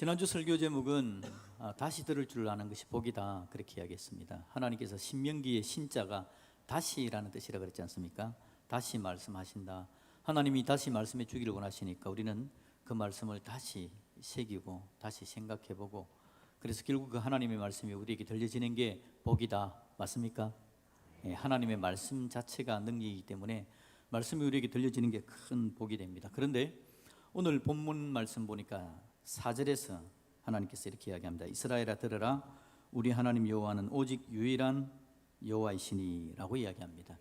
지난주 설교 제목은 다시 들을 줄 아는 것이 복이다, 그렇게 이야기했습니다. 하나님께서 신명기의 신자가 다시라는 뜻이라 그랬지 않습니까? 다시 말씀하신다. 하나님이 다시 말씀해 주기를 원하시니까 우리는 그 말씀을 다시 새기고 다시 생각해보고, 그래서 결국 그 하나님의 말씀이 우리에게 들려지는 게 복이다. 맞습니까? 하나님의 말씀 자체가 능력이기 때문에 말씀이 우리에게 들려지는 게 큰 복이 됩니다. 그런데 오늘 본문 말씀 보니까 4절에서 하나님께서 이렇게 이야기합니다. 이스라엘아 들으라, 우리 하나님 여호와는 오직 유일한 여호와이시니 라고 이야기합니다.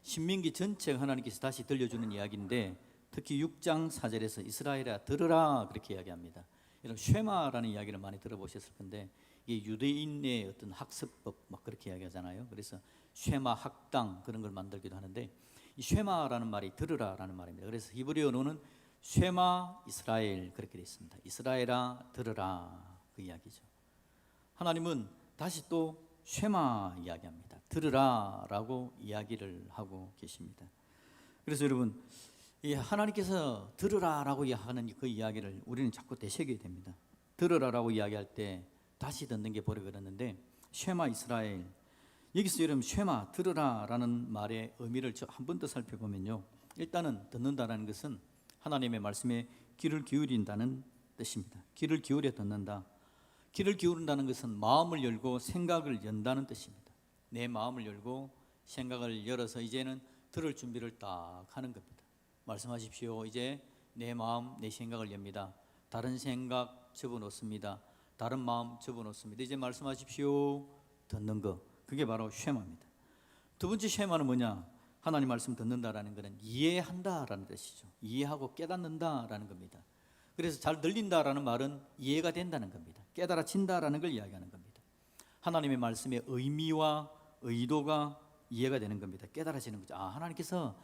신명기 전체가 하나님께서 다시 들려주는 이야기인데, 특히 6장 4절에서 이스라엘아 들으라 그렇게 이야기합니다. 이런 쉐마라는 이야기를 많이 들어보셨을 건데, 이게 유대인의 어떤 학습법 막 그렇게 이야기하잖아요. 그래서 쉐마 학당 그런 걸 만들기도 하는데, 이 쉐마라는 말이 들으라라는 말입니다. 그래서 히브리어로는 쉐마 이스라엘 그렇게 되어 있습니다. 이스라엘아 들으라, 그 이야기죠. 하나님은 다시 또 쉐마 이야기합니다. 들으라라고 이야기를 하고 계십니다. 그래서 여러분, 이 하나님께서 들으라라고 하는 그 이야기를 우리는 자꾸 되새겨야 됩니다. 들으라라고 이야기할 때 다시 듣는 게 버려 그랬는데, 쉐마 이스라엘, 여기서 여러분 쉐마 들으라라는 말의 의미를 한 번 더 살펴보면요, 일단은 듣는다라는 것은 하나님의 말씀에 귀를 기울인다는 뜻입니다. 귀를 기울여 듣는다. 귀를 기울인다는 것은 마음을 열고 생각을 연다는 뜻입니다. 내 마음을 열고 생각을 열어서 이제는 들을 준비를 딱 하는 겁니다. 말씀하십시오. 이제 내 마음, 내 생각을 엽니다. 다른 생각 접어놓습니다. 다른 마음 접어놓습니다. 이제 말씀하십시오. 듣는 거, 그게 바로 쉐마입니다. 두 번째 쉐마는 뭐냐? 하나님 말씀 듣는다라는 것은 이해한다라는 뜻이죠. 이해하고 깨닫는다라는 겁니다. 그래서 잘 들린다라는 말은 이해가 된다는 겁니다. 깨달아진다라는 걸 이야기하는 겁니다. 하나님의 말씀의 의미와 의도가 이해가 되는 겁니다. 깨달아지는 거죠. 하나님께서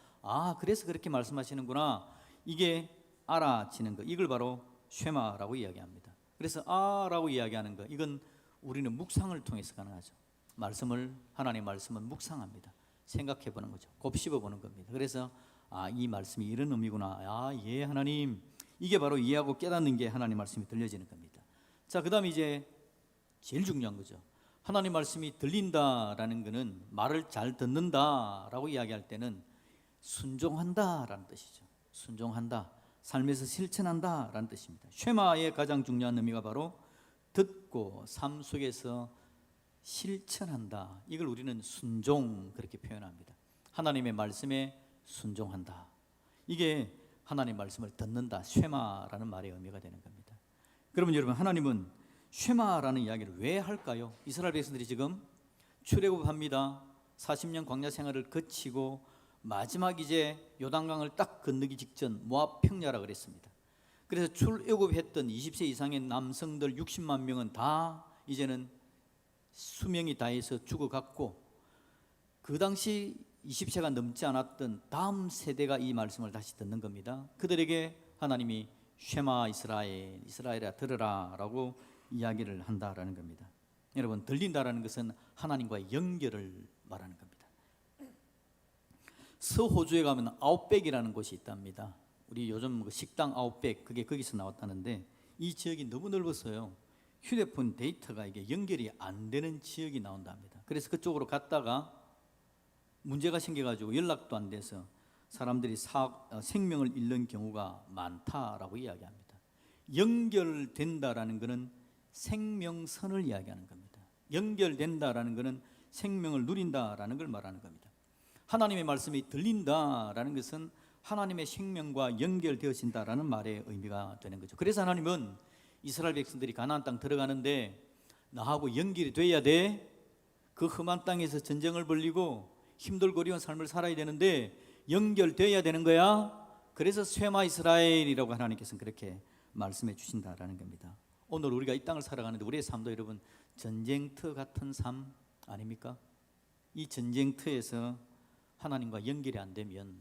그래서 그렇게 말씀하시는구나, 이게 알아지는 거, 이걸 바로 쉐마라고 이야기합니다. 그래서 라고 이야기하는 거, 이건 우리는 묵상을 통해서 가능하죠. 하나님의 말씀은 묵상합니다. 생각해 보는 거죠. 곱씹어 보는 겁니다. 그래서 이 말씀이 이런 의미구나. 예, 하나님, 이게 바로 이해하고 깨닫는 게 하나님 말씀이 들려지는 겁니다. 자, 그 다음에 이제 제일 중요한 거죠. 하나님 말씀이 들린다라는 것은 말을 잘 듣는다라고 이야기할 때는 순종한다라는 뜻이죠. 순종한다, 삶에서 실천한다라는 뜻입니다. 쉐마의 가장 중요한 의미가 바로 듣고 삶 속에서 실천한다. 이걸 우리는 순종 그렇게 표현합니다. 하나님의 말씀에 순종한다. 이게 하나님의 말씀을 듣는다, 쉐마라는 말의 의미가 되는 겁니다. 그러면 여러분, 하나님은 쉐마라는 이야기를 왜 할까요? 이스라엘 백성들이 지금 출애굽합니다. 40년 광야 생활을 거치고 마지막 이제 요단강을 딱 건너기 직전 모압 평야라 그랬습니다. 그래서 출애굽했던 20세 이상의 남성들 60만 명은 다 이제는 수명이 다해서 죽어갔고, 그 당시 20세가 넘지 않았던 다음 세대가 이 말씀을 다시 듣는 겁니다. 그들에게 하나님이 쉐마 이스라엘, 이스라엘아 들으라 라고 이야기를 한다라는 겁니다. 여러분, 들린다라는 것은 하나님과의 연결을 말하는 겁니다. 서호주에 가면 아웃백이라는 곳이 있답니다. 우리 요즘 식당 아웃백, 그게 거기서 나왔다는데, 이 지역이 너무 넓었어요. 휴대폰 데이터가 이게 연결이 안 되는 지역이 나온답니다. 그래서 그쪽으로 갔다가 문제가 생겨가지고 연락도 안 돼서 사람들이 생명을 잃는 경우가 많다라고 이야기합니다. 연결된다라는 것은 생명선을 이야기하는 겁니다. 연결된다라는 것은 생명을 누린다라는 걸 말하는 겁니다. 하나님의 말씀이 들린다라는 것은 하나님의 생명과 연결되어진다라는 말의 의미가 되는 거죠. 그래서 하나님은 이스라엘 백성들이 가나안 땅 들어가는데 나하고 연결이 돼야 돼. 그 험한 땅에서 전쟁을 벌이고 힘들고 어려운 삶을 살아야 되는데 연결돼야 되는 거야. 그래서 쉐마 이스라엘이라고 하나님께서는 그렇게 말씀해 주신다라는 겁니다. 오늘 우리가 이 땅을 살아가는데 우리의 삶도 여러분 전쟁터 같은 삶 아닙니까? 이 전쟁터에서 하나님과 연결이 안 되면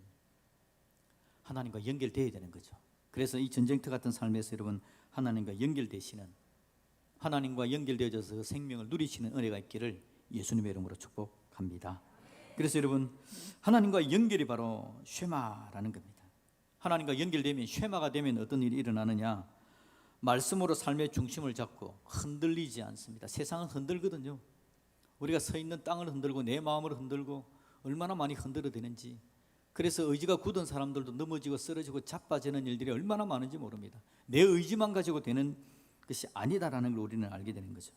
하나님과 연결돼야 되는 거죠. 그래서 이 전쟁터 같은 삶에서 여러분 하나님과 연결되시는, 하나님과 연결되어져서 생명을 누리시는 은혜가 있기를 예수님의 이름으로 축복합니다. 그래서 여러분, 하나님과 연결이 바로 쉐마라는 겁니다. 하나님과 연결되면, 쉐마가 되면 어떤 일이 일어나느냐? 말씀으로 삶의 중심을 잡고 흔들리지 않습니다. 세상은 흔들거든요. 우리가 서 있는 땅을 흔들고 내 마음을 흔들고 얼마나 많이 흔들어대는지. 그래서 의지가 굳은 사람들도 넘어지고 쓰러지고 자빠지는 일들이 얼마나 많은지 모릅니다. 내 의지만 가지고 되는 것이 아니다라는 걸 우리는 알게 되는 거죠.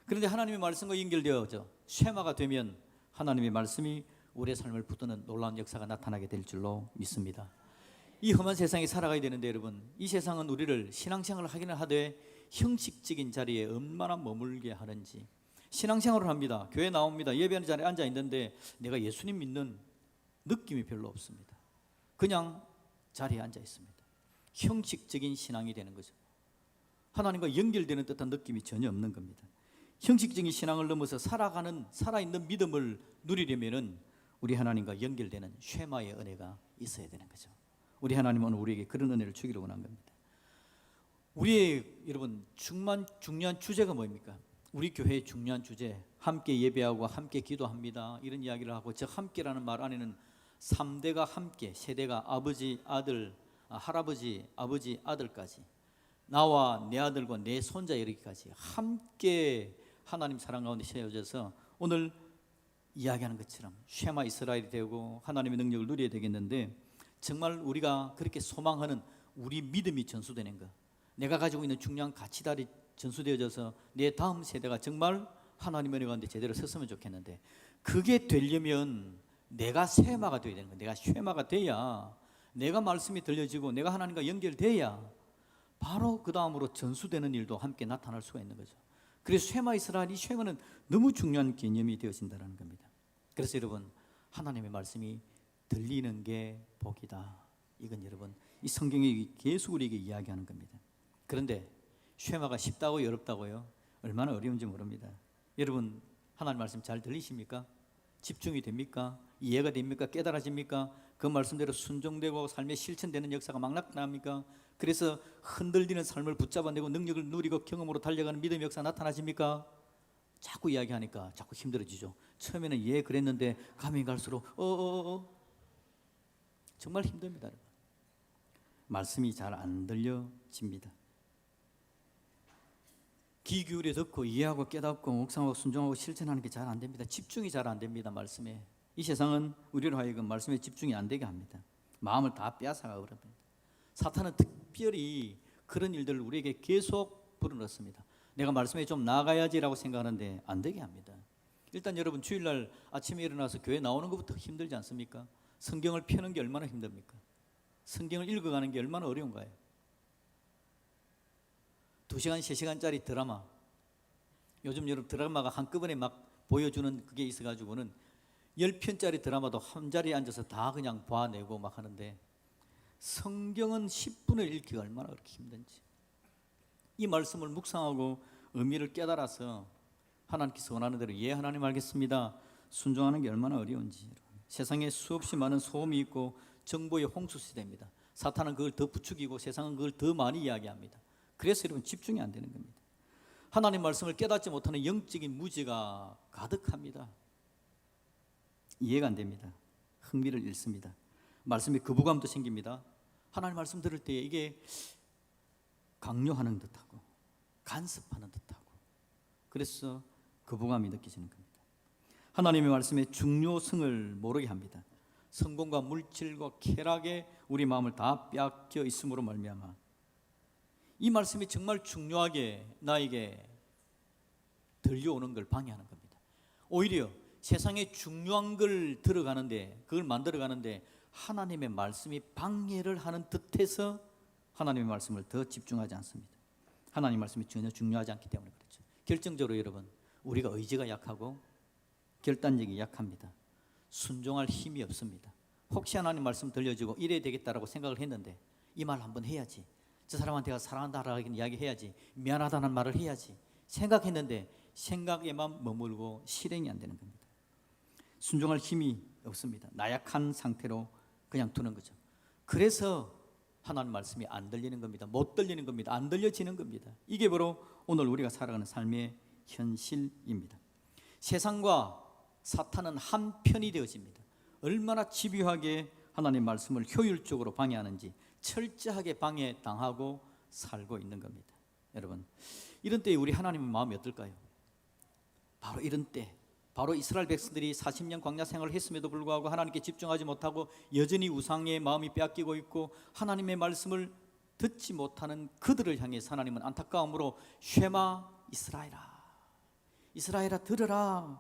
그런데 하나님의 말씀과 연결되어져 쉐마가 되면 하나님의 말씀이 우리의 삶을 붙드는 놀라운 역사가 나타나게 될 줄로 믿습니다. 이 험한 세상에 살아가야 되는데 여러분, 이 세상은 우리를 신앙생활을 하기는 하되 형식적인 자리에 얼마나 머물게 하는지. 신앙생활을 합니다. 교회 나옵니다. 예배하는 자리에 앉아 있는데 내가 예수님 믿는 느낌이 별로 없습니다. 그냥 자리에 앉아 있습니다. 형식적인 신앙이 되는 거죠. 하나님과 연결되는 듯한 느낌이 전혀 없는 겁니다. 형식적인 신앙을 넘어서 살아있는 믿음을 누리려면은 우리 하나님과 연결되는 쉐마의 은혜가 있어야 되는 거죠. 우리 하나님은 우리에게 그런 은혜를 주기를 원한 겁니다. 우리의 여러분 중요한 주제가 뭐입니까? 우리 교회의 중요한 주제, 함께 예배하고 함께 기도합니다. 이런 이야기를 하고, 저 함께라는 말 안에는 3대가 함께, 세대가 아버지, 아들, 할아버지, 아버지, 아들까지, 나와 내 아들과 내 손자 이르기까지 함께 하나님 사랑 가운데 세워져서 오늘 이야기하는 것처럼 쉐마 이스라엘이 되고 하나님의 능력을 누려야 되겠는데, 정말 우리가 그렇게 소망하는 우리 믿음이 전수되는 것, 내가 가지고 있는 중요한 가치들이 전수되어져서 내 다음 세대가 정말 하나님의 은혜 가운데 제대로 섰으면 좋겠는데, 그게 되려면 내가 쉐마가 되어야 되는 거예요. 내가 쉐마가 돼야, 내가 말씀이 들려지고 내가 하나님과 연결돼야 바로 그 다음으로 전수되는 일도 함께 나타날 수가 있는 거죠. 그래서 쉐마 이스라엘, 이 쉐마는 너무 중요한 개념이 되어진다는 겁니다. 그래서 여러분, 하나님의 말씀이 들리는 게 복이다. 이건 여러분, 이 성경이 계속 우리에게 이야기하는 겁니다. 그런데 쉐마가 쉽다고 어렵다고요? 얼마나 어려운지 모릅니다. 여러분, 하나님 말씀 잘 들리십니까? 집중이 됩니까? 이해가 됩니까? 깨달아집니까? 그 말씀대로 순종되고 삶에 실천되는 역사가 막 나타납니까? 그래서 흔들리는 삶을 붙잡아내고 능력을 누리고 경험으로 달려가는 믿음의 역사 나타나십니까? 자꾸 이야기하니까 자꾸 힘들어지죠. 처음에는 예 그랬는데 가면 갈수록 정말 힘듭니다. 말씀이 잘 안 들려집니다. 귀 기울여 듣고 이해하고 깨닫고 묵상하고 순종하고 실천하는 게 잘 안 됩니다. 집중이 잘 안 됩니다. 말씀에. 이 세상은 우리로 하여금 말씀에 집중이 안 되게 합니다. 마음을 다 빼앗아가 버립니다. 사탄은 특별히 그런 일들을 우리에게 계속 불어넣습니다. 내가 말씀에 좀 나아가야지라고 생각하는데 안 되게 합니다. 일단 여러분, 주일날 아침에 일어나서 교회 나오는 것부터 힘들지 않습니까? 성경을 펴는 게 얼마나 힘듭니까? 성경을 읽어가는 게 얼마나 어려운가요? 2시간, 3시간짜리 드라마, 요즘 여러분 드라마가 한꺼번에 막 보여주는 그게 있어가지고는 10편짜리 드라마도 한 자리에 앉아서 다 그냥 봐내고 막 하는데, 성경은 10분을 읽기가 얼마나 그렇게 힘든지, 이 말씀을 묵상하고 의미를 깨달아서 하나님께서 원하는 대로 예 하나님 알겠습니다 순종하는 게 얼마나 어려운지. 세상에 수없이 많은 소음이 있고 정보의 홍수 시대입니다. 사탄은 그걸 더 부추기고 세상은 그걸 더 많이 이야기합니다. 그래서 여러분, 집중이 안 되는 겁니다. 하나님 말씀을 깨닫지 못하는 영적인 무지가 가득합니다. 이해가 안 됩니다. 흥미를 잃습니다. 말씀에 거부감도 생깁니다. 하나님 말씀 들을 때 이게 강요하는 듯하고 간섭하는 듯하고, 그래서 거부감이 느껴지는 겁니다. 하나님의 말씀의 중요성을 모르게 합니다. 성공과 물질과 쾌락에 우리 마음을 다 빼앗겨 있음으로 말미암아 이 말씀이 정말 중요하게 나에게 들려오는 걸 방해하는 겁니다. 오히려 세상에 중요한 걸 들어가는데, 그걸 만들어가는데 하나님의 말씀이 방해를 하는 듯해서 하나님의 말씀을 더 집중하지 않습니다. 하나님의 말씀이 전혀 중요하지 않기 때문에 그렇죠. 결정적으로 여러분, 우리가 의지가 약하고 결단력이 약합니다. 순종할 힘이 없습니다. 혹시 하나님 말씀 들려주고 이래야 되겠다라고 생각을 했는데, 이 말 한번 해야지, 저 사람한테 내가 사랑한다라고 이야기해야지, 미안하다는 말을 해야지 생각했는데 생각에만 머물고 실행이 안 되는 겁니다. 순종할 힘이 없습니다. 나약한 상태로 그냥 두는 거죠. 그래서 하나님 말씀이 안 들리는 겁니다. 못 들리는 겁니다. 안 들려지는 겁니다. 이게 바로 오늘 우리가 살아가는 삶의 현실입니다. 세상과 사탄은 한편이 되어집니다. 얼마나 집요하게 하나님의 말씀을 효율적으로 방해하는지 철저하게 방해당하고 살고 있는 겁니다. 여러분, 이런 때에 우리 하나님의 마음이 어떨까요? 바로 이런 때, 바로 이스라엘 백성들이 40년 광야 생활을 했음에도 불구하고 하나님께 집중하지 못하고 여전히 우상의 마음이 빼앗기고 있고 하나님의 말씀을 듣지 못하는 그들을 향해서 하나님은 안타까움으로 쉐마 이스라엘아, 이스라엘아 들으라,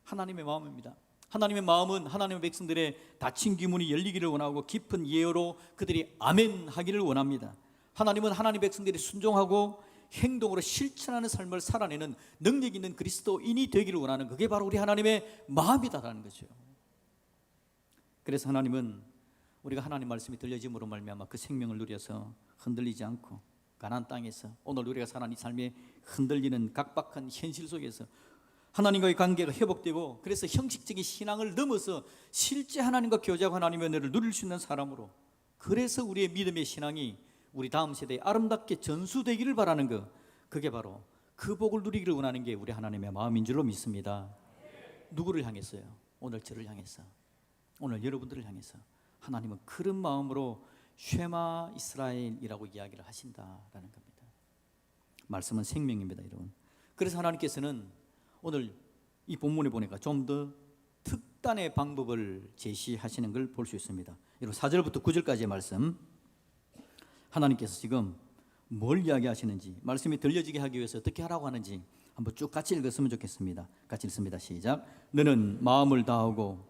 하나님의 마음입니다. 하나님의 마음은 하나님의 백성들의 닫힌 귀문이 열리기를 원하고 깊은 예어로 그들이 아멘 하기를 원합니다. 하나님은 하나님 백성들이 순종하고 행동으로 실천하는 삶을 살아내는 능력 있는 그리스도인이 되기를 원하는, 그게 바로 우리 하나님의 마음이다라는 거죠. 그래서 하나님은 우리가 하나님 말씀이 들려짐으로 말미암아 그 생명을 누려서 흔들리지 않고 가나안 땅에서 오늘 우리가 사는 이 삶에 흔들리는 각박한 현실 속에서 하나님과의 관계가 회복되고, 그래서 형식적인 신앙을 넘어서 실제 하나님과 교제하고 하나님의 은혜를 누릴 수 있는 사람으로, 그래서 우리의 믿음의 신앙이 우리 다음 세대에 아름답게 전수되기를 바라는 것, 그게 바로 그 복을 누리기를 원하는 게 우리 하나님의 마음인 줄로 믿습니다. 누구를 향해서요? 오늘 저를 향해서, 오늘 여러분들을 향해서 하나님은 그런 마음으로 쉐마 이스라엘이라고 이야기를 하신다라는 겁니다. 말씀은 생명입니다, 여러분. 그래서 하나님께서는 오늘 이 본문에 보니까 좀 더 특단의 방법을 제시하시는 걸 볼 수 있습니다. 여러분 4절부터 9절까지의 말씀, 하나님께서 지금 뭘 이야기하시는지, 말씀이 들려지게 하기 위해서 어떻게 하라고 하는지 한번 쭉 같이 읽었으면 좋겠습니다. 같이 읽습니다. 시작. 너는 마음을 다하고,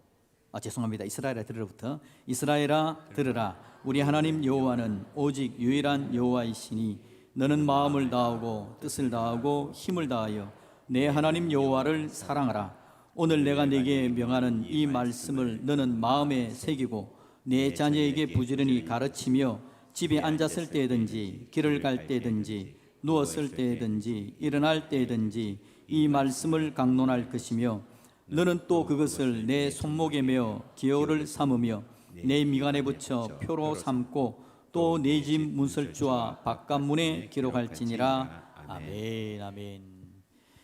이스라엘아 들으라부터, 이스라엘아 들으라, 우리 하나님 여호와는 오직 유일한 여호와이시니 너는 마음을 다하고 뜻을 다하고 힘을 다하여 내 하나님 여호와를 사랑하라. 오늘 내가 네게 명하는 이 말씀을 너는 마음에 새기고 내 자녀에게 부지런히 가르치며 집에 앉았을 때든지 길을 갈 때든지 누웠을 때든지 일어날 때든지 이 말씀을 강론할 것이며, 너는 또 그것을 내 손목에 메어 기호를 삼으며 내 미간에 붙여 표로 삼고 또 내 집 문설주와 바깥문에 기록할지니라. 아멘. 아멘.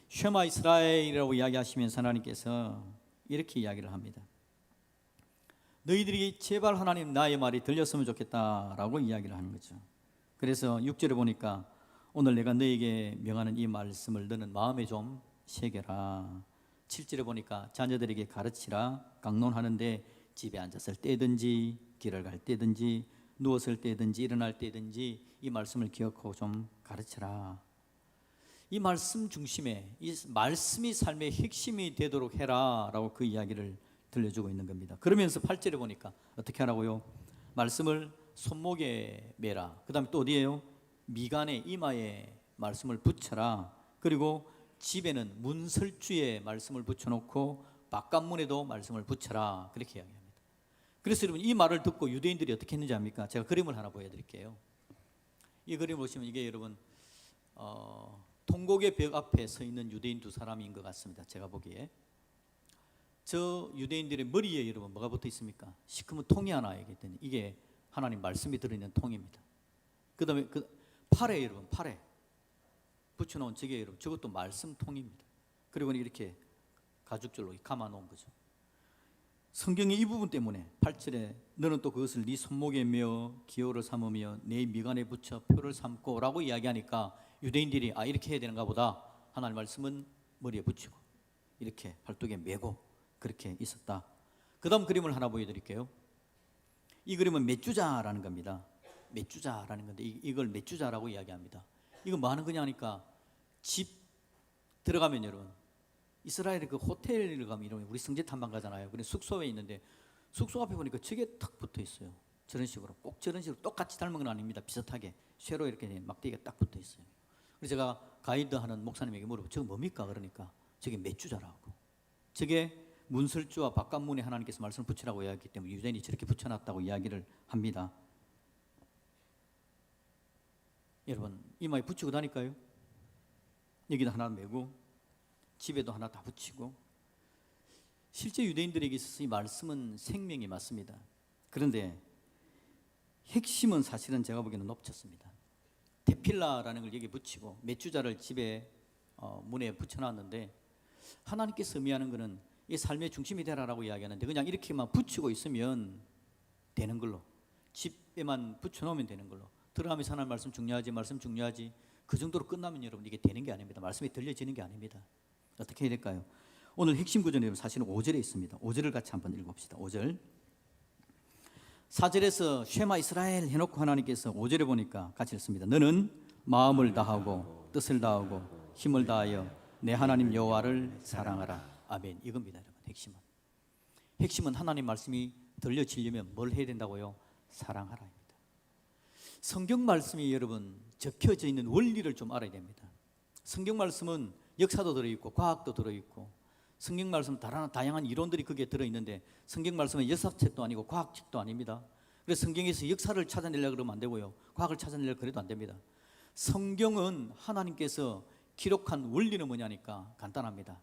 쉐마 이스라엘이라고 이야기하시면서 하나님께서 이렇게 이야기를 합니다. 너희들이 제발 하나님 나의 말이 들렸으면 좋겠다라고 이야기를 하는 거죠. 그래서 6절에 보니까 오늘 내가 너에게 명하는 이 말씀을 너는 마음에 좀 새겨라. 7절에 보니까 자녀들에게 가르치라. 강론하는데 집에 앉았을 때든지 길을 갈 때든지 누웠을 때든지 일어날 때든지 이 말씀을 기억하고 좀 가르쳐라. 이 말씀 중심에, 이 말씀이 삶의 핵심이 되도록 해라라고 그 이야기를 들려주고 있는 겁니다. 그러면서 8절에 보니까 어떻게 하라고요? 말씀을 손목에 매라. 그 다음에 또 어디에요? 미간에, 이마에 말씀을 붙여라. 그리고 집에는 문설주에 말씀을 붙여놓고 바깥문에도 말씀을 붙여라. 그렇게 이야기합니다. 그래서 여러분 이 말을 듣고 유대인들이 어떻게 했는지 압니까? 제가 그림을 하나 보여드릴게요. 이 그림 보시면 이게 여러분 통곡의 벽 앞에 서 있는 유대인 두 사람인 것 같습니다. 제가 보기에 저 유대인들의 머리에 여러분 뭐가 붙어 있습니까? 시커먼 통이 하나 있거든요. 이게 하나님 말씀이 들어있는 통입니다. 그 다음에 그 팔에 여러분, 팔에 붙여놓은 저게 여러분, 저것도 말씀통입니다. 그리고 이렇게 가죽줄로 감아 놓은 거죠. 성경의 이 부분 때문에 8절에 너는 또 그것을 네 손목에 메어 기호를 삼으며 내 미간에 붙여 표를 삼고 라고 이야기하니까 유대인들이 이렇게 해야 되는가 보다. 하나님 말씀은 머리에 붙이고 이렇게 팔뚝에 메고 그렇게 있었다. 그 다음 그림을 하나 보여드릴게요. 이 그림은 메주자라는 겁니다. 메주자라는 건데 이걸 메주자라고 이야기합니다. 이거 뭐 하는 거냐 하니까 집 들어가면 여러분 이스라엘의 그 호텔을 가면 이러면 우리 성지 탐방 가잖아요. 그래서 숙소에 있는데 숙소 앞에 보니까 저게 탁 붙어 있어요. 저런 식으로 꼭 저런 식으로 똑같이 닮은 건 아닙니다. 비슷하게 쇠로 이렇게 막대기가 딱 붙어 있어요. 그래서 제가 가이드하는 목사님에게 물어보고 저거 뭡니까? 그러니까 저게 메주자라고. 저게 문설주와 바깥문에 하나님께서 말씀을 붙이라고 이야기했기 때문에 유대인이 저렇게 붙여놨다고 이야기를 합니다. 여러분 이마에 붙이고 다닐까요? 여기다 하나 메고 집에도 하나 다 붙이고. 실제 유대인들에게 있어서 이 말씀은 생명이 맞습니다. 그런데 핵심은 사실은 제가 보기에는 높쳤습니다. 데필라라는 걸 여기 붙이고 메주자를 집에 문에 붙여놨는데 하나님께서 의미하는 것은 이 삶의 중심이 되라라고 이야기하는데 그냥 이렇게만 붙이고 있으면 되는 걸로, 집에만 붙여놓으면 되는 걸로. 들어가면서 하나님 말씀 중요하지, 말씀 중요하지. 그 정도로 끝나면 여러분 이게 되는 게 아닙니다. 말씀이 들려지는 게 아닙니다. 어떻게 해야 될까요? 오늘 핵심 구절은 사실은 5절에 있습니다. 5절을 같이 한번 읽어봅시다. 5절 4절에서 쉐마 이스라엘 해놓고 하나님께서 5절에 보니까 같이 읽습니다. 너는 마음을 다하고 뜻을 다하고 힘을 다하여 내 하나님 여호와를 사랑하라. 아멘. 이겁니다. 여러분 핵심은 하나님 말씀이 들려지려면 뭘 해야 된다고요? 사랑하라입니다. 성경 말씀이 여러분 적혀져 있는 원리를 좀 알아야 됩니다. 성경 말씀은 역사도 들어있고 과학도 들어있고 성경 말씀 다양한 이론들이 거기에 들어있는데 성경 말씀은 역사책도 아니고 과학책도 아닙니다. 그래서 성경에서 역사를 찾아내려고 그러면 안 되고요, 과학을 찾아내려고 그래도 안 됩니다. 성경은 하나님께서 기록한 원리는 뭐냐니까 간단합니다.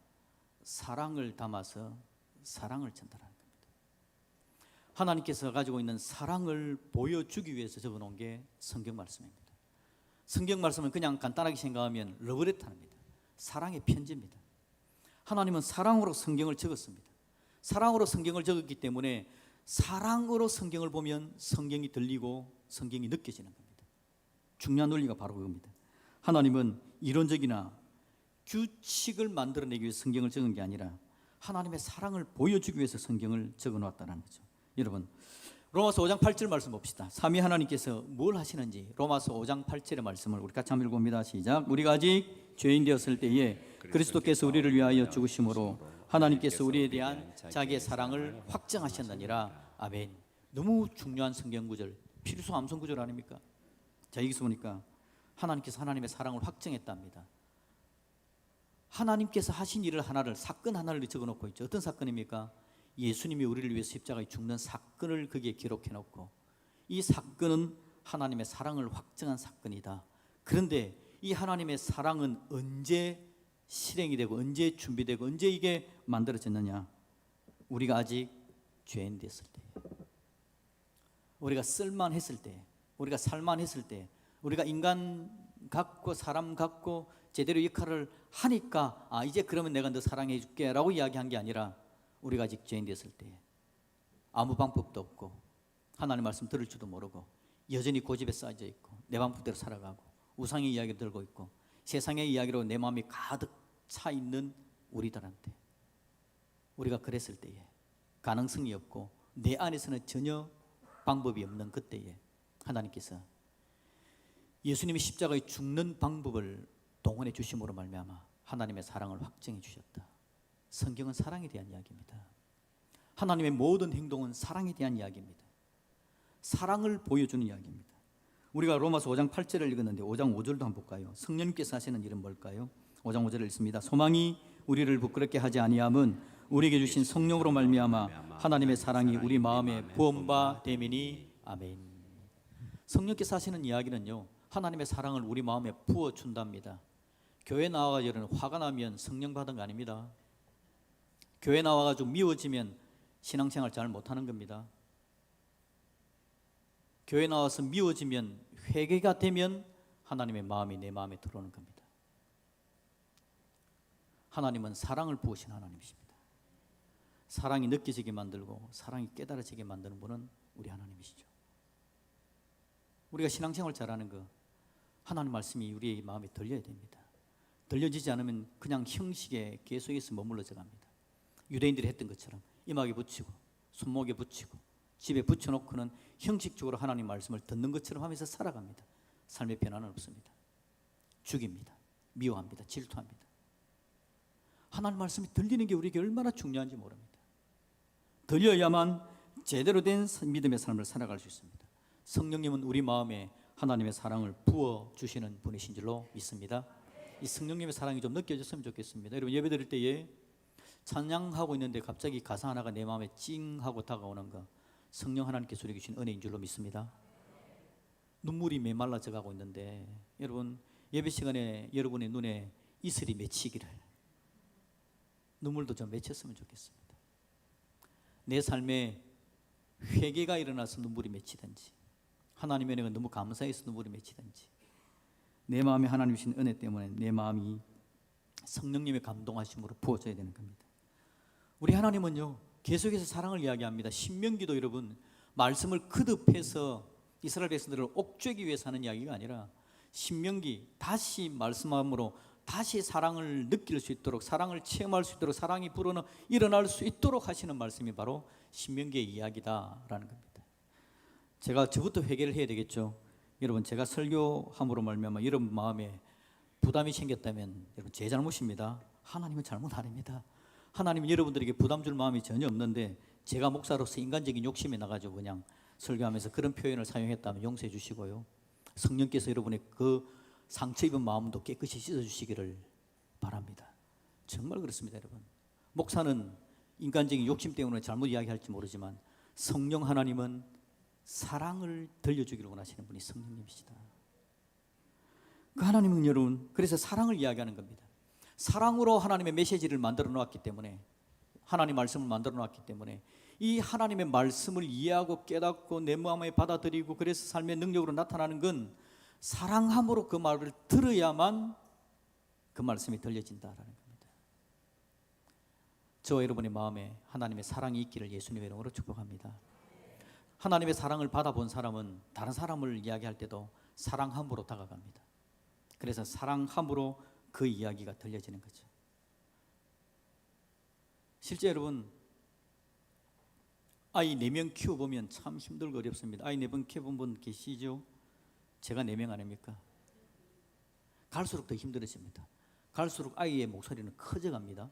사랑을 담아서 사랑을 전달하는 겁니다. 하나님께서 가지고 있는 사랑을 보여주기 위해서 적어놓은 게 성경 말씀입니다. 성경 말씀은 그냥 간단하게 생각하면 러브레터입니다. 사랑의 편지입니다. 하나님은 사랑으로 성경을 적었습니다. 사랑으로 성경을 적었기 때문에 사랑으로 성경을 보면 성경이 들리고 성경이 느껴지는 겁니다. 중요한 논리가 바로 그겁니다. 하나님은 이론적이나 규칙을 만들어내기 위해서 성경을 적은 게 아니라 하나님의 사랑을 보여주기 위해서 성경을 적어놓았다는 거죠. 여러분 로마서 5장 8절 말씀 봅시다. 삼위 하나님께서 뭘 하시는지 로마서 5장 8절의 말씀을 우리 같이 한번 읽어봅니다. 시작. 우리가 아직 죄인 되었을 때에 그리스도께서 우리를 위하여 죽으심으로 하나님께서 우리에 대한 자기의 사랑을 확정하셨느니라. 아멘. 너무 중요한 성경 구절, 필수 암송 구절 아닙니까? 자, 여기서 보니까 하나님께서 하나님의 사랑을 확정했답니다. 하나님께서 하신 일을 하나를, 사건 하나를 적어놓고 있죠. 어떤 사건입니까? 예수님이 우리를 위해서 십자가에 죽는 사건을 거기에 기록해놓고 이 사건은 하나님의 사랑을 확정한 사건이다. 그런데 이 하나님의 사랑은 언제 실행이 되고 언제 준비되고 언제 이게 만들어졌느냐? 우리가 아직 죄인 됐을 때, 우리가 쓸만했을 때, 우리가 살만했을 때, 우리가 인간 같고 사람 같고 제대로 역할을 하니까 이제 그러면 내가 너 사랑해 줄게 라고 이야기한 게 아니라 우리가 아직 죄인 됐을 때 아무 방법도 없고 하나님 말씀 들을 줄도 모르고 여전히 고집에 쌓여 있고 내 방법대로 살아가고 우상의 이야기를 들고 있고 세상의 이야기로 내 마음이 가득 차 있는 우리들한테, 우리가 그랬을 때에 가능성이 없고 내 안에서는 전혀 방법이 없는 그때에 하나님께서 예수님이 십자가에 죽는 방법을 동원해 주심으로 말미암아 하나님의 사랑을 확정해 주셨다. 성경은 사랑에 대한 이야기입니다. 하나님의 모든 행동은 사랑에 대한 이야기입니다. 사랑을 보여주는 이야기입니다. 우리가 로마서 5장 8절을 읽었는데 5장 5절도 한번 볼까요? 성령님께서 하시는 일은 뭘까요? 5장 5절을 읽습니다. 소망이 우리를 부끄럽게 하지 아니함은 우리에게 주신 성령으로 말미암아 하나님의 사랑이 우리 마음에 부음바 되미니. 아멘. 성령께서 하시는 이야기는요, 하나님의 사랑을 우리 마음에 부어준답니다. 교회 나와가지고 화가 나면 성령 받은 거 아닙니다. 교회 나와가지고 미워지면 신앙생활 잘 못하는 겁니다. 교회 나와서 미워지면 회개가 되면 하나님의 마음이 내 마음에 들어오는 겁니다. 하나님은 사랑을 부으신 하나님이십니다. 사랑이 느껴지게 만들고 사랑이 깨달아지게 만드는 분은 우리 하나님이시죠. 우리가 신앙생활 잘하는 거 하나님 말씀이 우리의 마음에 들려야 됩니다. 들려지지 않으면 그냥 형식에 계속해서 머물러져 갑니다. 유대인들이 했던 것처럼 이마에 붙이고 손목에 붙이고 집에 붙여놓고는 형식적으로 하나님 말씀을 듣는 것처럼 하면서 살아갑니다. 삶의 변화는 없습니다. 죽입니다. 미워합니다. 질투합니다. 하나님 말씀이 들리는 게 우리에게 얼마나 중요한지 모릅니다. 들려야만 제대로 된 믿음의 삶을 살아갈 수 있습니다. 성령님은 우리 마음에 하나님의 사랑을 부어주시는 분이신 줄로 믿습니다. 이 성령님의 사랑이 좀 느껴졌으면 좋겠습니다. 여러분 예배 드릴 때에 찬양하고 있는데 갑자기 가사 하나가 내 마음에 찡 하고 다가오는 거, 성령 하나님께서 우리에게 주신 은혜인 줄로 믿습니다. 눈물이 메말라져 가고 있는데 여러분 예배 시간에 여러분의 눈에 이슬이 맺히기를, 눈물도 좀 맺혔으면 좋겠습니다. 내 삶에 회개가 일어나서 눈물이 맺히든지, 하나님의 은혜가 너무 감사해서 눈물이 맺히든지, 내 마음에 하나님 주신 은혜 때문에 내 마음이 성령님의 감동하심으로 부어져야 되는 겁니다. 우리 하나님은요 계속해서 사랑을 이야기합니다. 신명기도 여러분 말씀을 거듭해서 이스라엘 백성들을 옥죄기 위해서 하는 이야기가 아니라 신명기 다시 말씀함으로 다시 사랑을 느낄 수 있도록, 사랑을 체험할 수 있도록, 사랑이 불어넣어 일어날 수 있도록 하시는 말씀이 바로 신명기의 이야기다라는 겁니다. 제가 저부터 회개를 해야 되겠죠. 여러분, 제가 설교함으로 말미암아 여러분 마음에 부담이 생겼다면 여러분 제 잘못입니다. 하나님은 잘못 아닙니다. 하나님은 여러분들에게 부담 줄 마음이 전혀 없는데 제가 목사로서 인간적인 욕심이 나가지고 그냥 설교하면서 그런 표현을 사용했다면 용서해 주시고요. 성령께서 여러분의 그 상처 입은 마음도 깨끗이 씻어주시기를 바랍니다. 정말 그렇습니다, 여러분. 목사는 인간적인 욕심 때문에 잘못 이야기할지 모르지만 성령 하나님은 사랑을 들려주기를 원하시는 분이 성령님이시다. 그 하나님은 여러분, 그래서 사랑을 이야기하는 겁니다. 사랑으로 하나님의 메시지를 만들어 놓았기 때문에, 하나님 말씀을 만들어 놓았기 때문에 이 하나님의 말씀을 이해하고 깨닫고 내 마음에 받아들이고 그래서 삶의 능력으로 나타나는 건 사랑함으로 그 말을 들어야만 그 말씀이 들려진다라는 겁니다. 저와 여러분의 마음에 하나님의 사랑이 있기를 예수님의 이름으로 축복합니다. 하나님의 사랑을 받아본 사람은 다른 사람을 이야기할 때도 사랑함으로 다가갑니다. 그래서 사랑함으로 그 이야기가 들려지는 거죠. 실제 여러분, 아이 4명 키워보면 참 힘들고 어렵습니다. 아이 4명 키워본 분 계시죠? 제가 4명 아닙니까? 갈수록 더 힘들어집니다. 갈수록 아이의 목소리는 커져갑니다.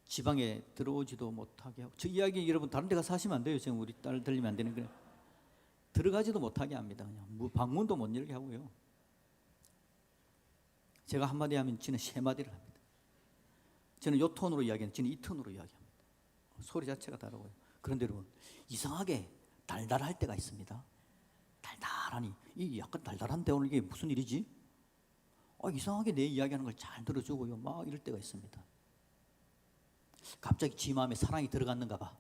지방에 들어오지도 못하게 하고, 저 이야기 여러분 다른 데 가서 하시면 안 돼요. 지금 우리 딸 들리면 안 되는 거예요. 들어가지도 못하게 합니다. 그냥 방문도 못 열게 하고요. 제가 한마디 하면 지는 3마디를 합니다. 저는 요 톤으로 이야기하는, 지는 이 톤으로 이야기합니다. 소리 자체가 다르고요. 그런데 여러분, 이상하게 달달할 때가 있습니다. 달달하니, 이 약간 달달한데 오늘 이게 무슨 일이지? 이상하게 내 이야기하는 걸 잘 들어주고요. 막 이럴 때가 있습니다. 갑자기 지 마음에 사랑이 들어갔는가 봐.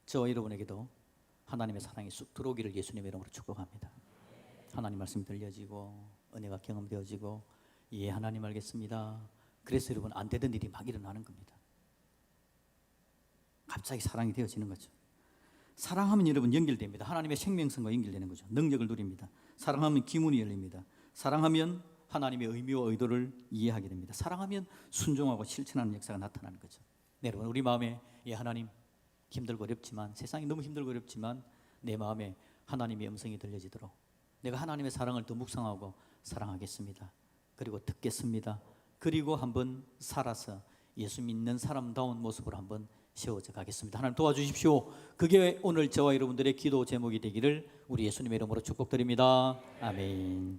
저와 여러분에게도 하나님의 사랑이 쑥 들어오기를 예수님의 이름으로 축복합니다. 하나님 말씀이 들려지고 은혜가 경험되어지고, 예, 하나님 알겠습니다. 그래서 여러분 안 되던 일이 막 일어나는 겁니다. 갑자기 사랑이 되어지는 거죠. 사랑하면 여러분 연결됩니다. 하나님의 생명성과 연결되는 거죠. 능력을 누립니다. 사랑하면 기문이 열립니다. 사랑하면 하나님의 의미와 의도를 이해하게 됩니다. 사랑하면 순종하고 실천하는 역사가 나타나는 거죠. 네, 여러분, 우리 마음에, 예, 하나님, 힘들고 어렵지만, 세상이 너무 힘들고 어렵지만 내 마음에 하나님의 음성이 들려지도록 내가 하나님의 사랑을 더 묵상하고 사랑하겠습니다. 그리고 듣겠습니다. 그리고 한번 살아서 예수 믿는 사람다운 모습으로 한번 세워져 가겠습니다. 하나님 도와주십시오. 그게 오늘 저와 여러분들의 기도 제목이 되기를 우리 예수님의 이름으로 축복드립니다. 아멘.